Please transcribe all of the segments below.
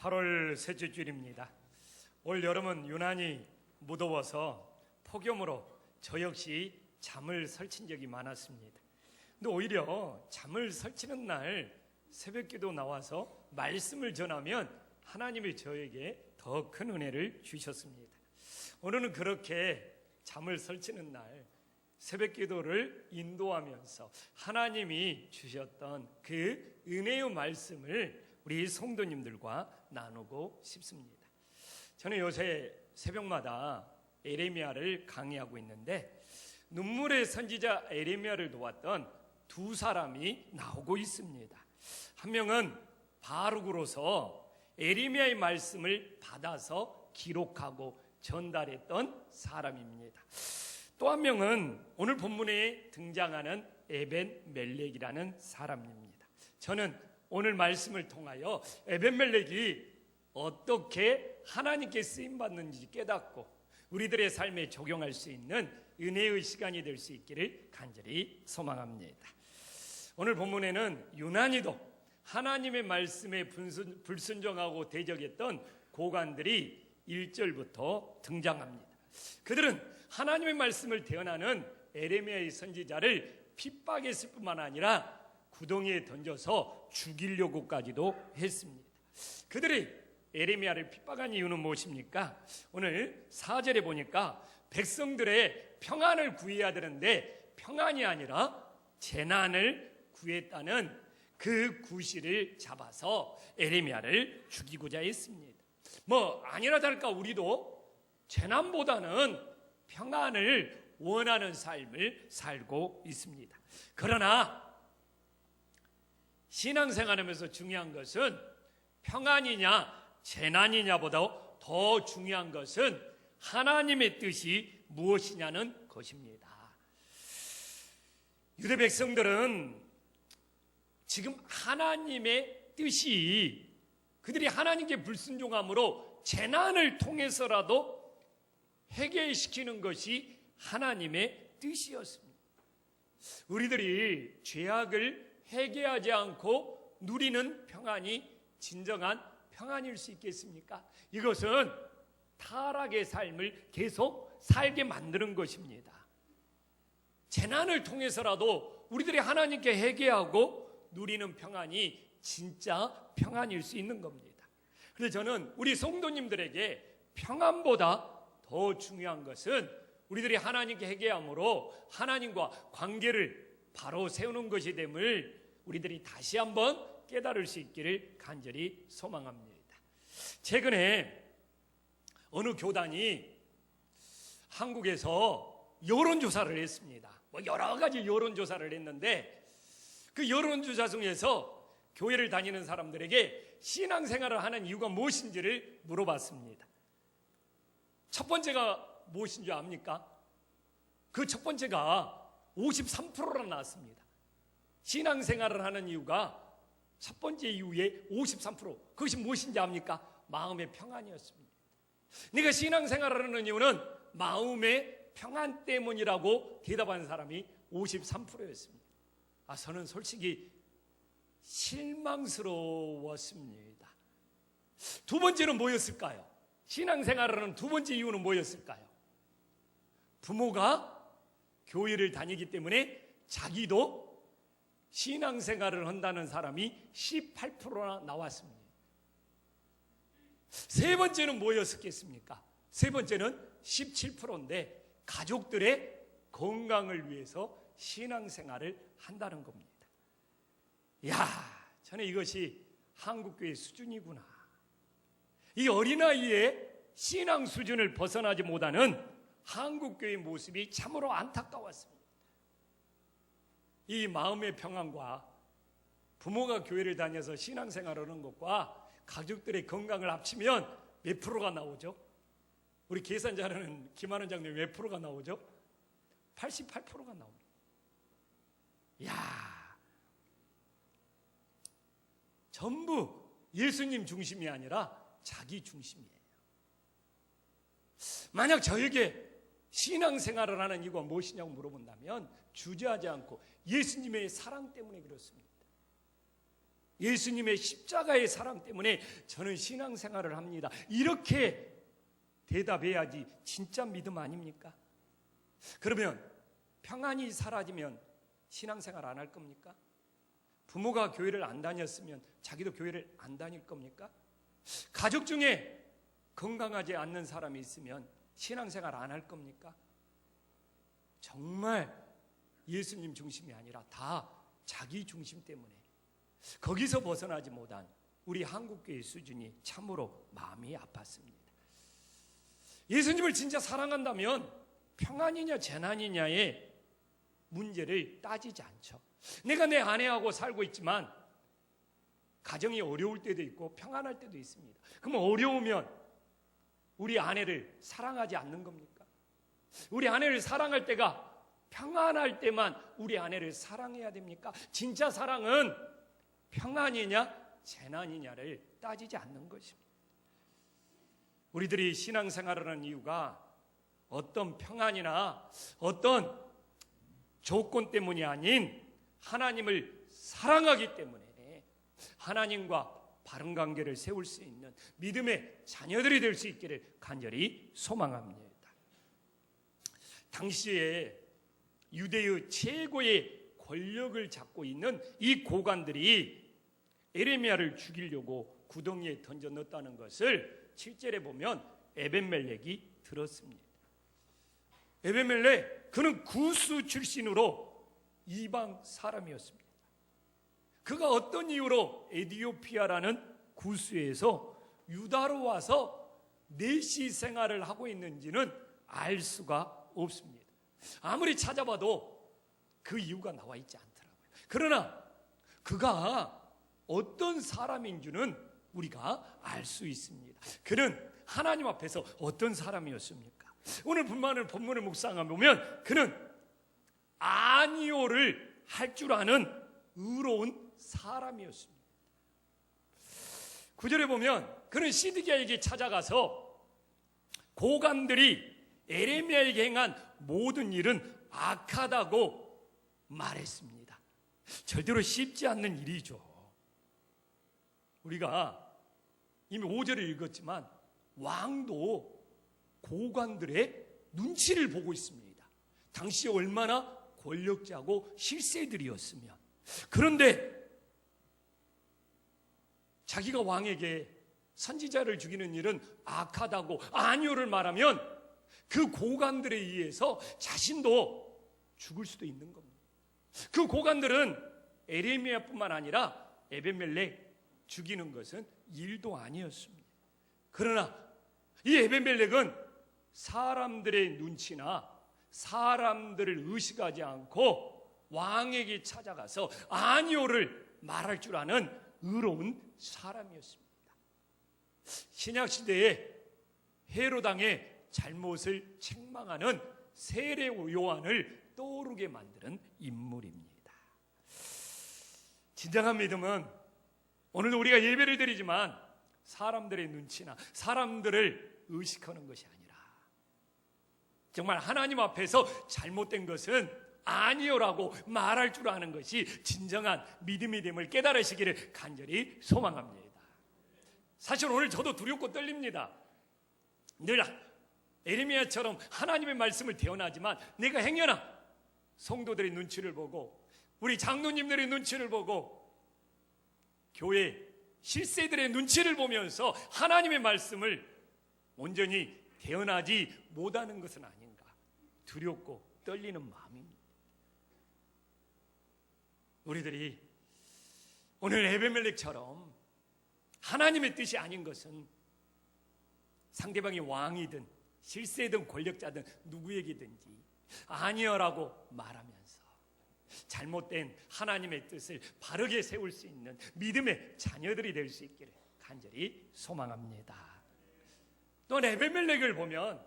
8월 셋째 주일입니다. 올 여름은 유난히 무더워서 폭염으로 저 역시 잠을 설친 적이 많았습니다. 근데 오히려 잠을 설치는 날 새벽기도 나와서 말씀을 전하면 하나님이 저에게 더 큰 은혜를 주셨습니다. 오늘은 그렇게 잠을 설치는 날 새벽기도를 인도하면서 하나님이 주셨던 그 은혜의 말씀을 우리 성도님들과 나누고 싶습니다. 저는 요새 새벽마다 에레미야를 강의하고 있는데 눈물의 선지자 에레미야를 도왔던 두 사람이 나오고 있습니다. 한 명은 바룩으로서 에레미야의 말씀을 받아서 기록하고 전달했던 사람입니다. 또 한 명은 오늘 본문에 등장하는 에벤멜렉이라는 사람입니다. 저는 오늘 말씀을 통하여 에벤멜렉이 어떻게 하나님께 쓰임받는지 깨닫고 우리들의 삶에 적용할 수 있는 은혜의 시간이 될 수 있기를 간절히 소망합니다. 오늘 본문에는 유난히도 하나님의 말씀에 불순종하고 대적했던 고관들이 1절부터 등장합니다. 그들은 하나님의 말씀을 대언하는 에레미야의 선지자를 핍박했을 뿐만 아니라 구덩이에 던져서 죽이려고까지도 했습니다. 그들이 에레미야를 핍박한 이유는 무엇입니까? 오늘 4절에 보니까 백성들의 평안을 구해야 되는데 평안이 아니라 재난을 구했다는 그 구실을 잡아서 에레미야를 죽이고자 했습니다. 아니나 다를까 우리도 재난보다는 평안을 원하는 삶을 살고 있습니다. 그러나 신앙생활하면서 중요한 것은 평안이냐 재난이냐보다 더 중요한 것은 하나님의 뜻이 무엇이냐는 것입니다. 유대 백성들은 지금 하나님의 뜻이 그들이 하나님께 불순종함으로 재난을 통해서라도 해결시키는 것이 하나님의 뜻이었습니다. 우리들이 죄악을 해결하지 않고 누리는 평안이 진정한 평안일 수 있겠습니까? 이것은 타락의 삶을 계속 살게 만드는 것입니다. 재난을 통해서라도 우리들이 하나님께 회개하고 누리는 평안이 진짜 평안일 수 있는 겁니다. 그래서 저는 우리 성도님들에게 평안보다 더 중요한 것은 우리들이 하나님께 회개함으로 하나님과 관계를 바로 세우는 것이 됨을 우리들이 다시 한번 깨달을 수 있기를 간절히 소망합니다. 최근에 어느 교단이 한국에서 여론조사를 했습니다. 여러 가지 여론조사를 했는데 그 여론조사 중에서 교회를 다니는 사람들에게 신앙생활을 하는 이유가 무엇인지를 물어봤습니다. 첫 번째가 무엇인지 압니까? 그 첫 번째가 53%나 나왔습니다. 신앙생활을 하는 이유가 첫 번째 이유에 53%. 그것이 무엇인지 압니까? 마음의 평안이었습니다. 내가 신앙생활을 하는 이유는 마음의 평안 때문이라고 대답한 사람이 53%였습니다. 저는 솔직히 실망스러웠습니다. 두 번째는 뭐였을까요? 신앙생활을 하는 두 번째 이유는 뭐였을까요? 부모가 교회를 다니기 때문에 자기도 신앙생활을 한다는 사람이 18%나 나왔습니다. 세 번째는 뭐였겠습니까? 세 번째는 17%인데 가족들의 건강을 위해서 신앙생활을 한다는 겁니다. 저는 이것이 한국교회 수준이구나. 이 어린아이의 신앙 수준을 벗어나지 못하는 한국교회의 모습이 참으로 안타까웠습니다. 이 마음의 평안과 부모가 교회를 다녀서 신앙생활을 하는 것과 가족들의 건강을 합치면 몇 프로가 나오죠? 우리 계산 잘하는 김하는 장님 몇 프로가 나오죠? 88%가 나옵니다. 전부 예수님 중심이 아니라 자기 중심이에요. 만약 저에게 신앙생활을 하는 이유가 무엇이냐고 물어본다면 주저하지 않고 예수님의 사랑 때문에 그렇습니다. 예수님의 십자가의 사랑 때문에 저는 신앙생활을 합니다. 이렇게 대답해야지 진짜 믿음 아닙니까? 그러면 평안이 사라지면 신앙생활 안 할 겁니까? 부모가 교회를 안 다녔으면 자기도 교회를 안 다닐 겁니까? 가족 중에 건강하지 않는 사람이 있으면 신앙생활 안 할 겁니까? 정말 예수님 중심이 아니라 다 자기 중심 때문에 거기서 벗어나지 못한 우리 한국교회 수준이 참으로 마음이 아팠습니다. 예수님을 진짜 사랑한다면 평안이냐 재난이냐의 문제를 따지지 않죠. 내가 내 아내하고 살고 있지만 가정이 어려울 때도 있고 평안할 때도 있습니다. 그럼 어려우면 우리 아내를 사랑하지 않는 겁니까? 우리 아내를 사랑할 때가 평안할 때만 우리 아내를 사랑해야 됩니까? 진짜 사랑은 평안이냐 재난이냐를 따지지 않는 것입니다. 우리들이 신앙생활을 하는 이유가 어떤 평안이나 어떤 조건 때문이 아닌 하나님을 사랑하기 때문에 하나님과 바른 관계를 세울 수 있는 믿음의 자녀들이 될 수 있기를 간절히 소망합니다. 당시에 유대의 최고의 권력을 잡고 있는 이 고관들이 에레미야를 죽이려고 구덩이에 던져 넣었다는 것을 7절에 보면 에벤멜렉이 들었습니다. 에벤멜렉, 그는 구스 출신으로 이방 사람이었습니다. 그가 어떤 이유로 에디오피아라는 구스에서 유다로 와서 내시 생활을 하고 있는지는 알 수가 없습니다. 아무리 찾아봐도 그 이유가 나와 있지 않더라고요. 그러나 그가 어떤 사람인 줄은 우리가 알 수 있습니다. 그는 하나님 앞에서 어떤 사람이었습니까? 오늘 본문을 묵상하면 보면 그는 아니오를 할 줄 아는 의로운 사람이었습니다. 9절에 보면 그는 시드기야에게 찾아가서 고관들이 에레미야에게 행한 모든 일은 악하다고 말했습니다. 절대로 쉽지 않는 일이죠. 우리가 이미 5절을 읽었지만 왕도 고관들의 눈치를 보고 있습니다. 당시 얼마나 권력자고 실세들이었으면. 그런데 자기가 왕에게 선지자를 죽이는 일은 악하다고 아니오를 말하면 그 고관들에 의해서 자신도 죽을 수도 있는 겁니다. 그 고관들은 에레미야뿐만 아니라 에벤멜렉 죽이는 것은 일도 아니었습니다. 그러나 이 에벤멜렉은 사람들의 눈치나 사람들을 의식하지 않고 왕에게 찾아가서 아니오를 말할 줄 아는 의로운 사람이었습니다. 신약시대에 헤롯왕의 잘못을 책망하는 세례 요한을 떠오르게 만드는 인물입니다. 진정한 믿음은 오늘도 우리가 예배를 드리지만 사람들의 눈치나 사람들을 의식하는 것이 아니라 정말 하나님 앞에서 잘못된 것은 아니요라고 말할 줄 아는 것이 진정한 믿음이 됨을 깨달으시기를 간절히 소망합니다. 사실 오늘 저도 두렵고 떨립니다. 늘 에레미야처럼 하나님의 말씀을 대언하지만 내가 행여나 성도들의 눈치를 보고 우리 장로님들의 눈치를 보고 교회 실세들의 눈치를 보면서 하나님의 말씀을 온전히 대언하지 못하는 것은 아닌가 두렵고 떨리는 마음입니다. 우리들이 오늘 에베멜렉처럼 하나님의 뜻이 아닌 것은 상대방이 왕이든 실세든 권력자든 누구에게든지 아니여라고 말하면서 잘못된 하나님의 뜻을 바르게 세울 수 있는 믿음의 자녀들이 될 수 있기를 간절히 소망합니다. 또 에베멜렉을 보면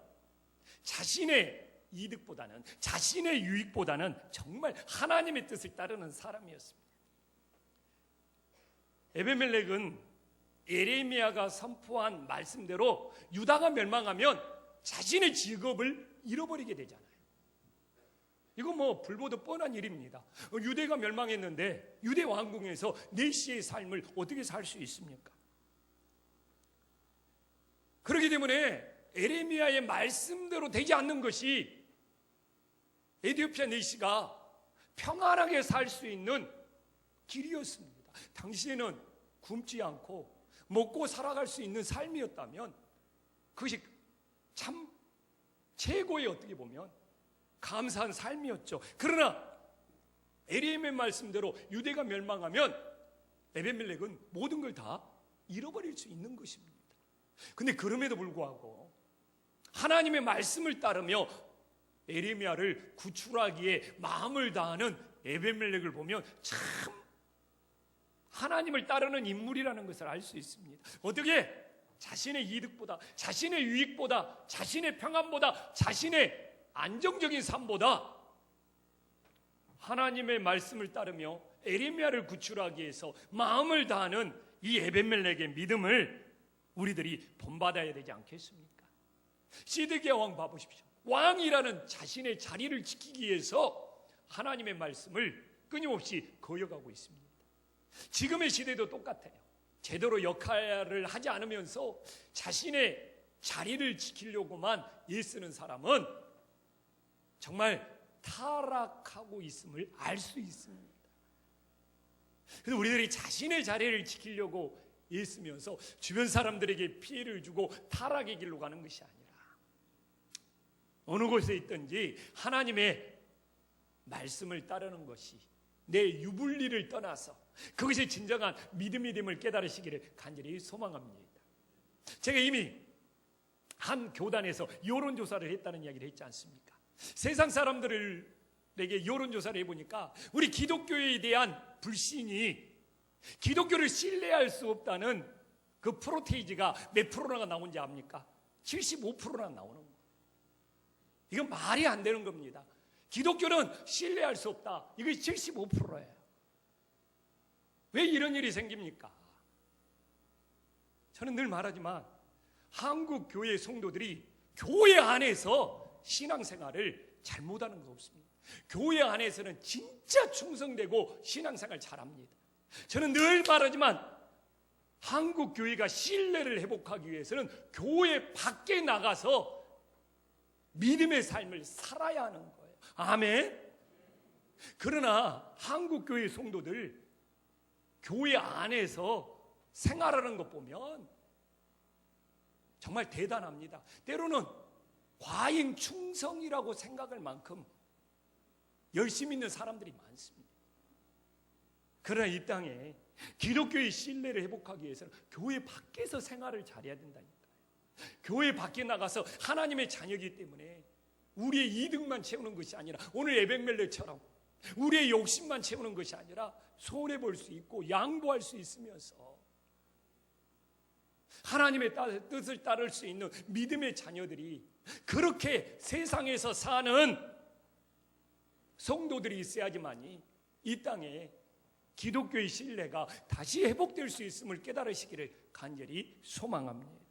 자신의 이득보다는 자신의 유익보다는 정말 하나님의 뜻을 따르는 사람이었습니다. 에베멜렉은 에레미야가 선포한 말씀대로 유다가 멸망하면 자신의 직업을 잃어버리게 되잖아요. 이거 뭐 불보듯 뻔한 일입니다. 유대가 멸망했는데 유대 왕궁에서 내시의 삶을 어떻게 살 수 있습니까? 그렇기 때문에 에레미야의 말씀대로 되지 않는 것이 에티오피아 내시가 평안하게 살 수 있는 길이었습니다. 당시에는 굶지 않고 먹고 살아갈 수 있는 삶이었다면 그것이 참 최고의 어떻게 보면 감사한 삶이었죠. 그러나 에레미야의 말씀대로 유대가 멸망하면 에벤멜렉은 모든 걸 다 잃어버릴 수 있는 것입니다. 근데 그럼에도 불구하고 하나님의 말씀을 따르며 에레미야를 구출하기에 마음을 다하는 에벤멜렉을 보면 참 하나님을 따르는 인물이라는 것을 알 수 있습니다. 어떻게 자신의 이득보다, 자신의 유익보다, 자신의 평안보다, 자신의 안정적인 삶보다 하나님의 말씀을 따르며 에레미야를 구출하기 위해서 마음을 다하는 이 에벤멜렉의 믿음을 우리들이 본받아야 되지 않겠습니까? 시드기야 왕 봐보십시오. 왕이라는 자신의 자리를 지키기 위해서 하나님의 말씀을 끊임없이 거역하고 있습니다. 지금의 시대도 똑같아요. 제대로 역할을 하지 않으면서 자신의 자리를 지키려고만 애쓰는 사람은 정말 타락하고 있음을 알 수 있습니다. 그래서 우리들이 자신의 자리를 지키려고 애쓰면서 주변 사람들에게 피해를 주고 타락의 길로 가는 것이 아니라 어느 곳에 있든지 하나님의 말씀을 따르는 것이 내 유불리를 떠나서 그것이 진정한 믿음이 됨을 깨달으시기를 간절히 소망합니다. 제가 이미 한 교단에서 여론조사를 했다는 이야기를 했지 않습니까? 세상 사람들에게 여론조사를 해보니까 우리 기독교에 대한 불신이 기독교를 신뢰할 수 없다는 그 프로테이지가 몇 프로나 나온지 압니까? 75%나 나오는 거예요. 이건 말이 안 되는 겁니다. 기독교는 신뢰할 수 없다. 이것이 75%예요. 왜 이런 일이 생깁니까? 저는 늘 말하지만 한국 교회 성도들이 교회 안에서 신앙생활을 잘못하는 거 없습니다. 교회 안에서는 진짜 충성되고 신앙생활 잘합니다. 저는 늘 말하지만 한국 교회가 신뢰를 회복하기 위해서는 교회 밖에 나가서 믿음의 삶을 살아야 하는 거예요. 아멘. 그러나 한국 교회 성도들 교회 안에서 생활하는 것 보면 정말 대단합니다. 때로는 과잉 충성이라고 생각할 만큼 열심히 있는 사람들이 많습니다. 그러나 이 땅에 기독교의 신뢰를 회복하기 위해서는 교회 밖에서 생활을 잘해야 된다니까요. 교회 밖에 나가서 하나님의 자녀이기 때문에 우리의 이득만 채우는 것이 아니라 오늘 에벤멜렉처럼 우리의 욕심만 채우는 것이 아니라 손해볼 수 있고 양보할 수 있으면서 하나님의 뜻을 따를 수 있는 믿음의 자녀들이 그렇게 세상에서 사는 성도들이 있어야지만이 이 땅에 기독교의 신뢰가 다시 회복될 수 있음을 깨달으시기를 간절히 소망합니다.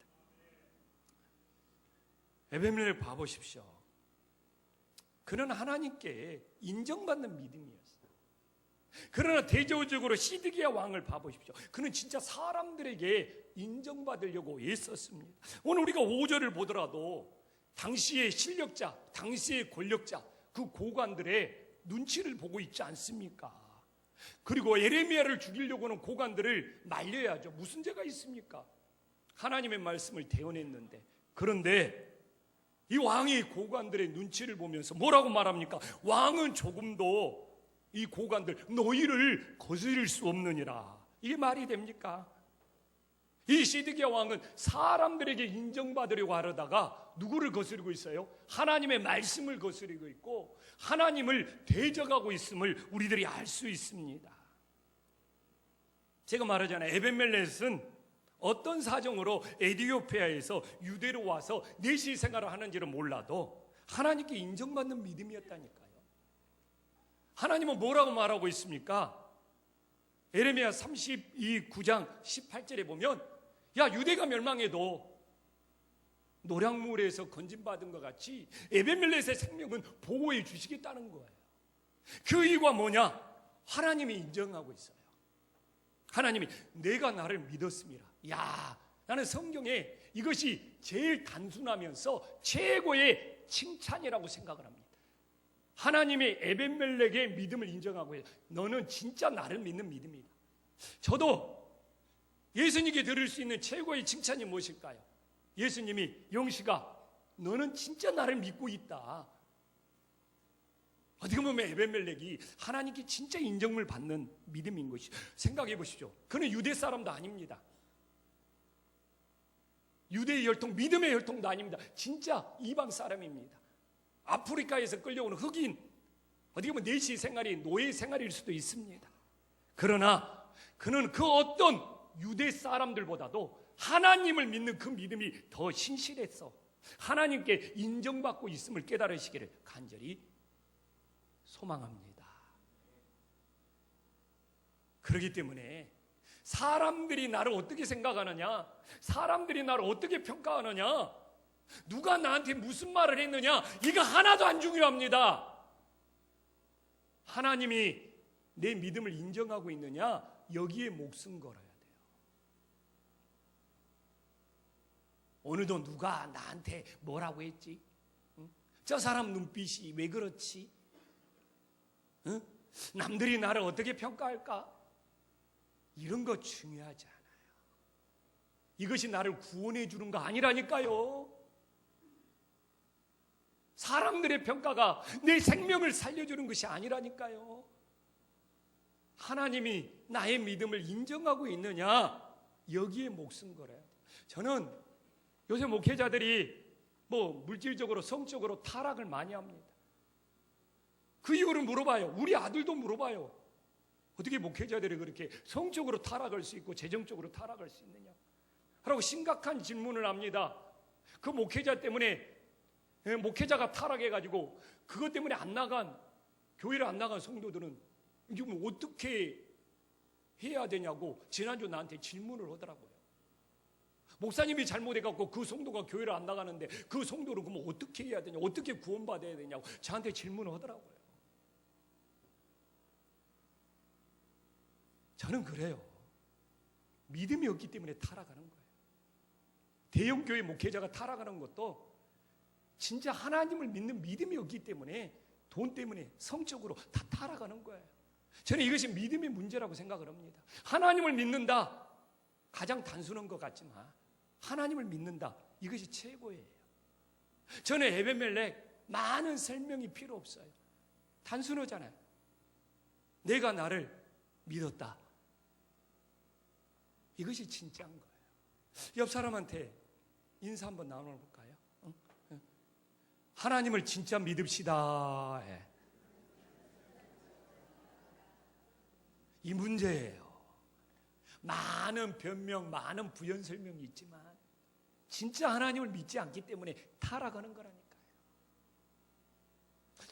에벤멜렉 봐보십시오. 그는 하나님께 인정받는 믿음이었어요. 그러나 대조적으로 시드기야 왕을 봐보십시오. 그는 진짜 사람들에게 인정받으려고 애썼습니다. 오늘 우리가 5절을 보더라도 당시의 실력자, 당시의 권력자, 그 고관들의 눈치를 보고 있지 않습니까? 그리고 에레미야를 죽이려고 하는 고관들을 말려야죠. 무슨 죄가 있습니까? 하나님의 말씀을 대언했는데. 그런데 이 왕이 고관들의 눈치를 보면서 뭐라고 말합니까? 왕은 조금도 이 고관들 너희를 거스릴 수 없느니라. 이게 말이 됩니까? 이 시드기야 왕은 사람들에게 인정받으려고 하려다가 누구를 거스르고 있어요? 하나님의 말씀을 거스르고 있고 하나님을 대적하고 있음을 우리들이 알 수 있습니다. 제가 말하잖아요. 에벤멜렉은 어떤 사정으로 에티오피아에서 유대로 와서 내시 생활을 하는지를 몰라도 하나님께 인정받는 믿음이었다니까요. 하나님은 뭐라고 말하고 있습니까? 에레미야 32 9장 18절에 보면 야 유대가 멸망해도 노량물에서 건진받은 것 같이 에벤멜렉의 생명은 보호해 주시겠다는 거예요. 그 이유가 뭐냐? 하나님이 인정하고 있어요. 하나님이 내가 나를 믿었습니다. 야, 나는 성경에 이것이 제일 단순하면서 최고의 칭찬이라고 생각을 합니다. 하나님이 에벤멜렉의 믿음을 인정하고 너는 진짜 나를 믿는 믿음이다. 저도 예수님께 드릴 수 있는 최고의 칭찬이 무엇일까요? 예수님이 영식아 너는 진짜 나를 믿고 있다. 어떻게 보면 에벤멜렉이 하나님께 진짜 인정을 받는 믿음인 것이죠. 생각해 보십시오. 그는 유대 사람도 아닙니다. 유대의 혈통, 믿음의 혈통도 아닙니다. 진짜 이방 사람입니다. 아프리카에서 끌려오는 흑인, 어떻게 보면 내시 생활이 노예 생활일 수도 있습니다. 그러나 그는 그 어떤 유대 사람들보다도 하나님을 믿는 그 믿음이 더 신실했어. 하나님께 인정받고 있음을 깨달으시기를 간절히 소망합니다. 그렇기 때문에 사람들이 나를 어떻게 생각하느냐, 사람들이 나를 어떻게 평가하느냐, 누가 나한테 무슨 말을 했느냐, 이거 하나도 안 중요합니다. 하나님이 내 믿음을 인정하고 있느냐, 여기에 목숨 걸어야 돼요. 오늘도 누가 나한테 뭐라고 했지? 응? 저 사람 눈빛이 왜 그렇지? 응? 남들이 나를 어떻게 평가할까? 이런 거 중요하지 않아요. 이것이 나를 구원해 주는 거 아니라니까요. 사람들의 평가가 내 생명을 살려주는 것이 아니라니까요. 하나님이 나의 믿음을 인정하고 있느냐, 여기에 목숨 걸어야 돼요. 저는 요새 목회자들이 물질적으로 성적으로 타락을 많이 합니다. 그 이유를 물어봐요. 우리 아들도 물어봐요. 어떻게 목회자들이 그렇게 성적으로 타락할 수 있고 재정적으로 타락할 수 있느냐 라고 심각한 질문을 합니다. 그 목회자 때문에, 목회자가 타락해가지고 그것 때문에 교회를 안 나간 성도들은 지금 어떻게 해야 되냐고 지난주 나한테 질문을 하더라고요. 목사님이 잘못해갖고 그 성도가 교회를 안 나가는데 그 성도를 그러면 어떻게 해야 되냐, 어떻게 구원받아야 되냐고 저한테 질문을 하더라고요. 저는 그래요. 믿음이 없기 때문에 타락하는 거예요. 대형교회 목회자가 타락하는 것도 진짜 하나님을 믿는 믿음이 없기 때문에, 돈 때문에 성적으로 다 타락하는 거예요. 저는 이것이 믿음의 문제라고 생각을 합니다. 하나님을 믿는다, 가장 단순한 것 같지만 하나님을 믿는다, 이것이 최고예요. 저는 에벤멜렉 많은 설명이 필요 없어요. 단순하잖아요. 내가 나를 믿었다, 이것이 진짜인 거예요. 옆 사람한테 인사 한번 나눠볼까요? 응? 하나님을 진짜 믿읍시다. 이 문제예요. 많은 변명, 많은 부연 설명이 있지만 진짜 하나님을 믿지 않기 때문에 타락하는 거라니까요.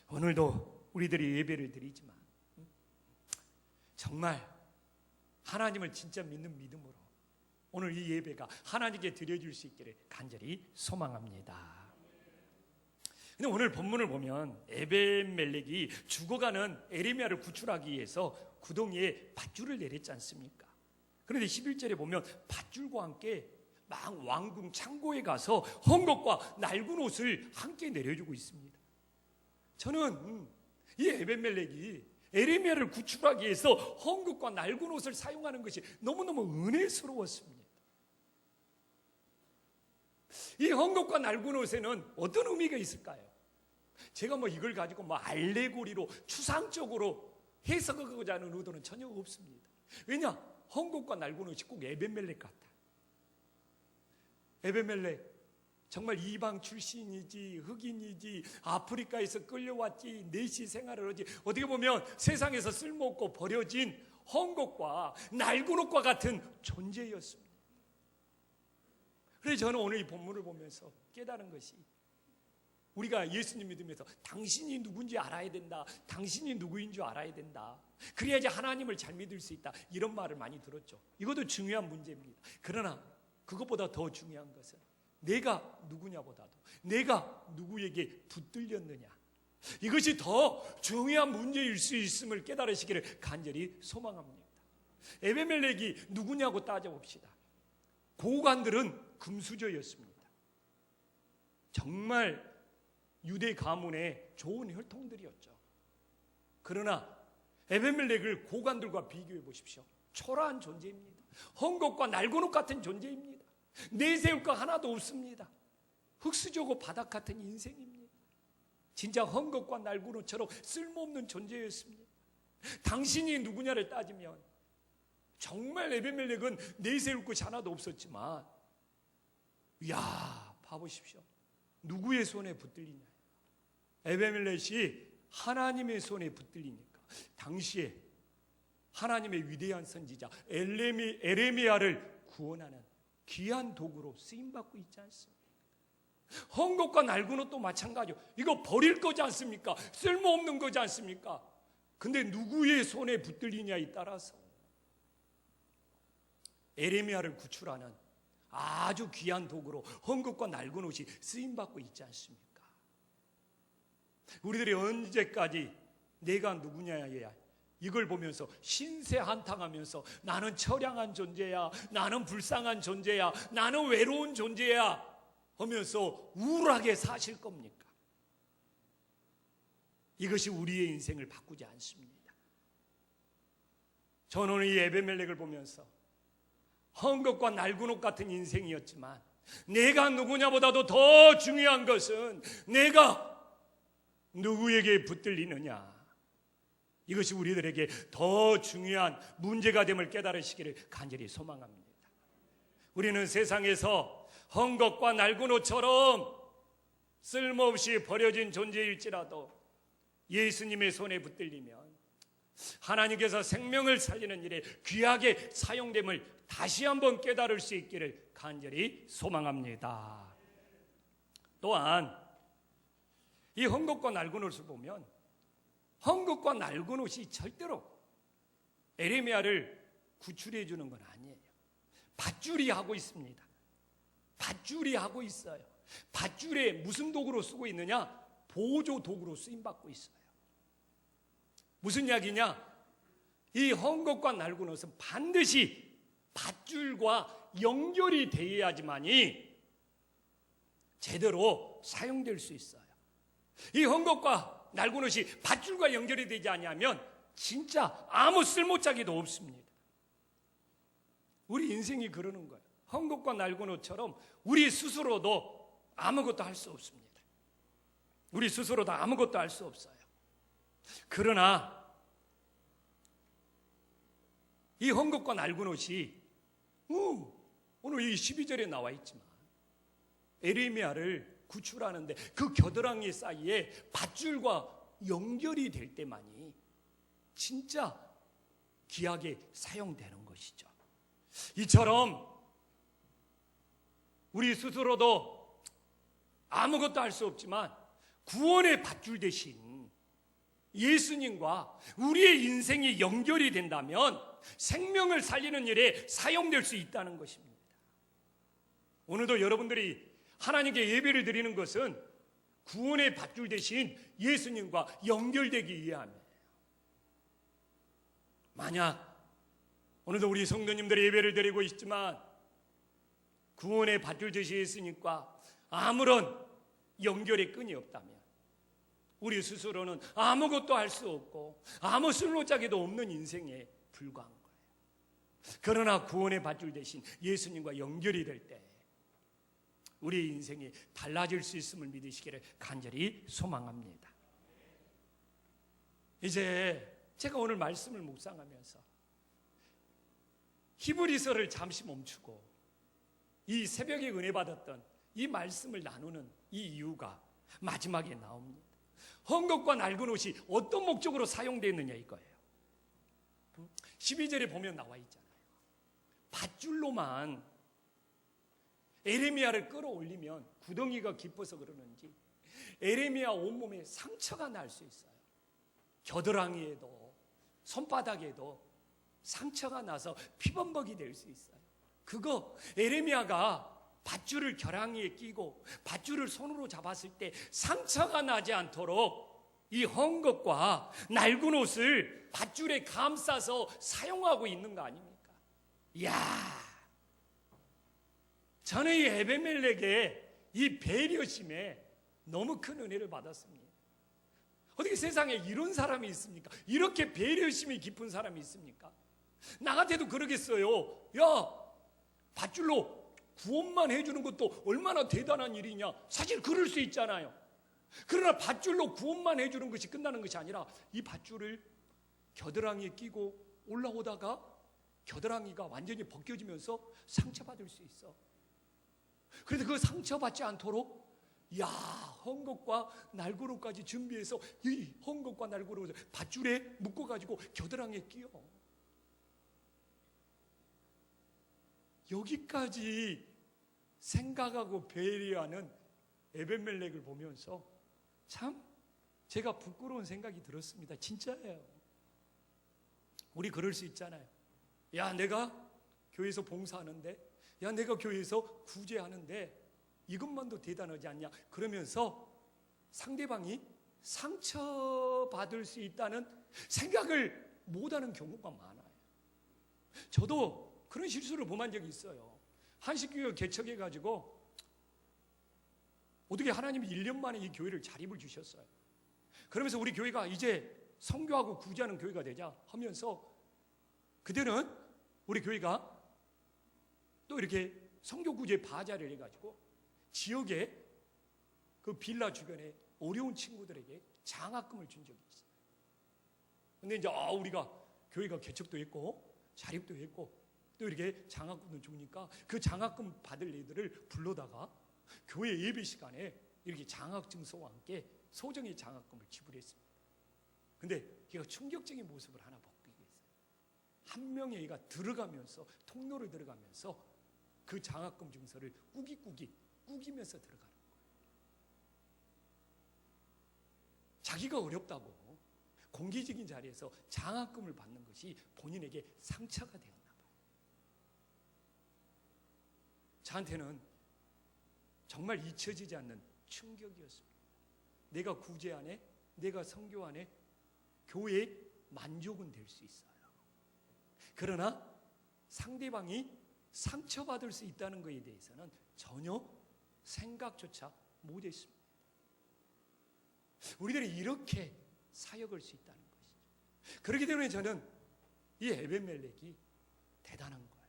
오늘도 우리들이 예배를 드리지만 정말 하나님을 진짜 믿는 믿음으로 오늘 이 예배가 하나님께 드려줄 수 있기를 간절히 소망합니다. 근데 오늘 본문을 보면 에벤멜렉이 죽어가는 에레미야를 구출하기 위해서 구덩이에 밧줄을 내렸지 않습니까? 그런데 11절에 보면 밧줄과 함께 막 왕궁 창고에 가서 헝겊과 낡은 옷을 함께 내려주고 있습니다. 저는 이 에벤멜렉이 에레미야를 구출하기 위해서 헝겊과 낡은 옷을 사용하는 것이 너무너무 은혜스러웠습니다. 이 헝겊과 낡은 옷에는 어떤 의미가 있을까요? 제가 이걸 가지고 알레고리로 추상적으로 해석하고자 하는 의도는 전혀 없습니다. 왜냐? 헝겊과 낡은 옷이 꼭 에벤멜렉 같아. 에벤멜렉 정말 이방 출신이지, 흑인이지, 아프리카에서 끌려왔지, 내시 생활을 하지, 어떻게 보면 세상에서 쓸모없고 버려진 헝겊과 낡은 옷과 같은 존재였습니다. 그래서 저는 오늘 이 본문을 보면서 깨달은 것이, 우리가 예수님 믿으면서 당신이 누군지 알아야 된다, 당신이 누구인 줄 알아야 된다, 그래야지 하나님을 잘 믿을 수 있다, 이런 말을 많이 들었죠. 이것도 중요한 문제입니다. 그러나 그것보다 더 중요한 것은 내가 누구냐보다도 내가 누구에게 붙들렸느냐, 이것이 더 중요한 문제일 수 있음을 깨달으시기를 간절히 소망합니다. 에베멜렉이 누구냐고 따져봅시다. 고관들은 금수저였습니다. 정말 유대 가문의 좋은 혈통들이었죠. 그러나 에베멜렉을 고관들과 비교해 보십시오. 초라한 존재입니다. 헝겊과 날고옷 같은 존재입니다. 내세울 거 하나도 없습니다. 흙수저고 바닥 같은 인생입니다. 진짜 헝겊과 날고옷처럼 쓸모없는 존재였습니다. 당신이 누구냐를 따지면 정말 에베멜렉은 내세울 것이 하나도 없었지만, 이야, 봐보십시오. 누구의 손에 붙들리냐? 에베멜렉이 하나님의 손에 붙들리니까 당시에 하나님의 위대한 선지자 에레미야를 구원하는 귀한 도구로 쓰임받고 있지 않습니까? 헝겊과 날고옷도 마찬가지요. 이거 버릴 거지 않습니까? 쓸모없는 거지 않습니까? 근데 누구의 손에 붙들리냐에 따라서 에레미야를 구출하는 아주 귀한 도구로 헝겊과 날고옷이 쓰임받고 있지 않습니까? 우리들이 언제까지 내가 누구냐야 이걸 보면서 신세 한탄하면서 나는 처량한 존재야, 나는 불쌍한 존재야, 나는 외로운 존재야 하면서 우울하게 사실 겁니까? 이것이 우리의 인생을 바꾸지 않습니다. 저는 오늘 이 에베멜렉을 보면서 헝겊과 날고옷 같은 인생이었지만 내가 누구냐보다도 더 중요한 것은 내가 누구에게 붙들리느냐, 이것이 우리들에게 더 중요한 문제가 됨을 깨달으시기를 간절히 소망합니다. 우리는 세상에서 헝겊과 날고옷처럼 쓸모없이 버려진 존재일지라도 예수님의 손에 붙들리면 하나님께서 생명을 살리는 일에 귀하게 사용됨을 다시 한번 깨달을 수 있기를 간절히 소망합니다. 또한 이 헝겊과 날고옷을 보면 헝겊과 날고옷이 절대로 에레미야를 구출해 주는 건 아니에요. 밧줄이 하고 있습니다. 밧줄이 하고 있어요. 밧줄에 무슨 도구로 쓰고 있느냐? 보조 도구로 쓰임받고 있어요. 무슨 이야기냐? 이 헝겊과 날고옷은 반드시 밧줄과 연결이 되어야지만이 제대로 사용될 수 있어요. 이 헝겊과 날고옷이 밧줄과 연결이 되지 않으면 진짜 아무 쓸모짜기도 없습니다. 우리 인생이 그러는 거예요. 헝겊과 날고옷처럼 우리 스스로도 아무것도 할 수 없습니다. 우리 스스로도 아무것도 할 수 없어요. 그러나 이 헝겊과 날고옷이 오늘 이 12절에 나와 있지만 에레미야를 구출하는데 그 겨드랑이 사이에 밧줄과 연결이 될 때만이 진짜 귀하게 사용되는 것이죠. 이처럼 우리 스스로도 아무것도 할 수 없지만 구원의 밧줄 대신 예수님과 우리의 인생이 연결이 된다면 생명을 살리는 일에 사용될 수 있다는 것입니다. 오늘도 여러분들이 하나님께 예배를 드리는 것은 구원의 밧줄 대신 예수님과 연결되기 위함이에요. 만약 오늘도 우리 성도님들이 예배를 드리고 있지만 구원의 밧줄 대신 예수님과 아무런 연결의 끈이 없다면 우리 스스로는 아무것도 할 수 없고 아무 쓸모짜기도 없는 인생에 불과한 거예요. 그러나 구원의 밧줄 대신 예수님과 연결이 될 때 우리 인생이 달라질 수 있음을 믿으시기를 간절히 소망합니다. 이제 제가 오늘 말씀을 묵상하면서 히브리서를 잠시 멈추고 이 새벽에 은혜 받았던 이 말씀을 나누는 이 이유가 마지막에 나옵니다. 헝겊과 날고옷이 어떤 목적으로 사용되었느냐 이거예요. 12절에 보면 나와 있잖아요. 밧줄로만 에레미야를 끌어올리면 구덩이가 깊어서 그러는지 에레미야 온몸에 상처가 날 수 있어요. 겨드랑이에도 손바닥에도 상처가 나서 피범벅이 될 수 있어요. 그거 에레미야가 밧줄을 겨랑이에 끼고 밧줄을 손으로 잡았을 때 상처가 나지 않도록 이 헝겊과 낡은 옷을 밧줄에 감싸서 사용하고 있는 거 아닙니까? 이야, 저는 이 에베멜렉의 이 배려심에 너무 큰 은혜를 받았습니다. 어떻게 세상에 이런 사람이 있습니까? 이렇게 배려심이 깊은 사람이 있습니까? 나 같아도 그러겠어요. 야, 밧줄로 구원만 해주는 것도 얼마나 대단한 일이냐. 사실 그럴 수 있잖아요. 그러나 밧줄로 구원만 해주는 것이 끝나는 것이 아니라 이 밧줄을 겨드랑이에 끼고 올라오다가 겨드랑이가 완전히 벗겨지면서 상처받을 수 있어. 그래서 그 상처받지 않도록 헝겊과 날고로까지 준비해서 이 헝겊과 날고로를 밧줄에 묶어가지고 겨드랑이에 끼워. 여기까지 생각하고 배려하는 에벤멜렉을 보면서 참 제가 부끄러운 생각이 들었습니다. 진짜예요. 우리 그럴 수 있잖아요. 야, 내가 교회에서 봉사하는데, 야, 내가 교회에서 구제하는데 이것만도 대단하지 않냐. 그러면서 상대방이 상처받을 수 있다는 생각을 못하는 경우가 많아요. 저도 그런 실수를 범한 적이 있어요. 한식교회 개척해가지고 어떻게 하나님이 1년 만에 이 교회를 자립을 주셨어요. 그러면서 우리 교회가 이제 선교하고 구제하는 교회가 되자 하면서 그때는 우리 교회가 또 이렇게 선교 구제 바자를 해가지고 지역에 그 빌라 주변에 어려운 친구들에게 장학금을 준 적이 있어요. 근데 이제 우리가 교회가 개척도 했고 자립도 했고 또 이렇게 장학금을 주니까 그 장학금 받을 애들을 불러다가 교회 예배 시간에 이렇게 장학증서와 함께 소정의 장학금을 지불했습니다. 근데 걔가 충격적인 모습을 하나 보이게 했어요. 한 명의 애가 들어가면서 통로를 들어가면서 그 장학금 증서를 꾸기면서 들어가는 거예요. 자기가 어렵다고 공개적인 자리에서 장학금을 받는 것이 본인에게 상처가 되었나 봐요. 저한테는 정말 잊혀지지 않는 충격이었습니다. 내가 구제 안에, 내가 선교 안에 교회의 만족은 될 수 있어요. 그러나 상대방이 상처받을 수 있다는 것에 대해서는 전혀 생각조차 못했습니다. 우리들이 이렇게 사역할 수 있다는 것이죠. 그렇기 때문에 저는 이 에벤멜렉이 대단한 거예요.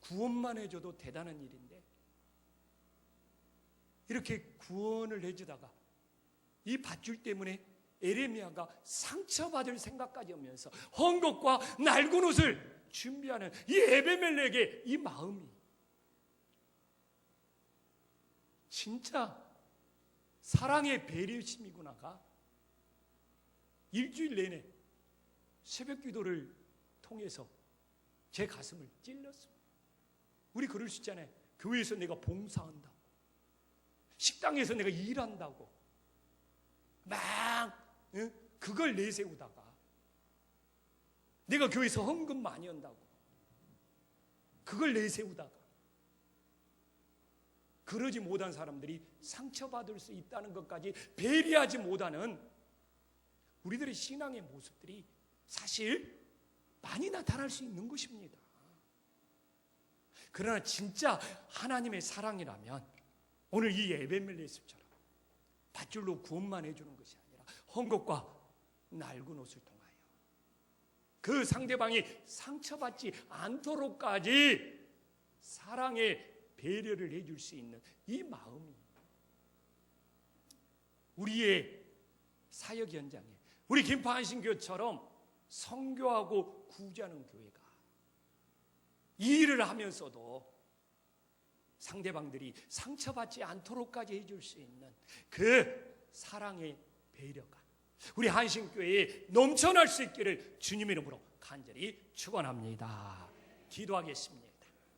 구원만 해줘도 대단한 일인데 이렇게 구원을 해주다가 이 밧줄 때문에 에레미야가 상처받을 생각까지 하면서 헝겊과 낡은 옷을 준비하는 이 에베멜렉의 이 마음이 진짜 사랑의 배려심이구나가 일주일 내내 새벽 기도를 통해서 제 가슴을 찔렀습니다. 우리 그럴 수 있잖아요. 교회에서 내가 봉사한다고, 식당에서 내가 일한다고 막 그걸 내세우다가 내가 교회에서 헌금 많이 한다고 그걸 내세우다가 그러지 못한 사람들이 상처받을 수 있다는 것까지 배려하지 못하는 우리들의 신앙의 모습들이 사실 많이 나타날 수 있는 것입니다. 그러나 진짜 하나님의 사랑이라면 오늘 이 에벤멜렉처럼 밧줄로 구원만 해주는 것이 아니라 헝겊과 낡은 옷을 통하여 그 상대방이 상처받지 않도록까지 사랑의 배려를 해줄 수 있는 이 마음이 우리의 사역 현장에 우리 김포한신교처럼 선교하고 구제하는 교회가 이 일을 하면서도 상대방들이 상처받지 않도록까지 해줄 수 있는 그 사랑의 배려가 우리 한신교회에 넘쳐날 수 있기를 주님의 이름으로 간절히 축원합니다. 기도하겠습니다.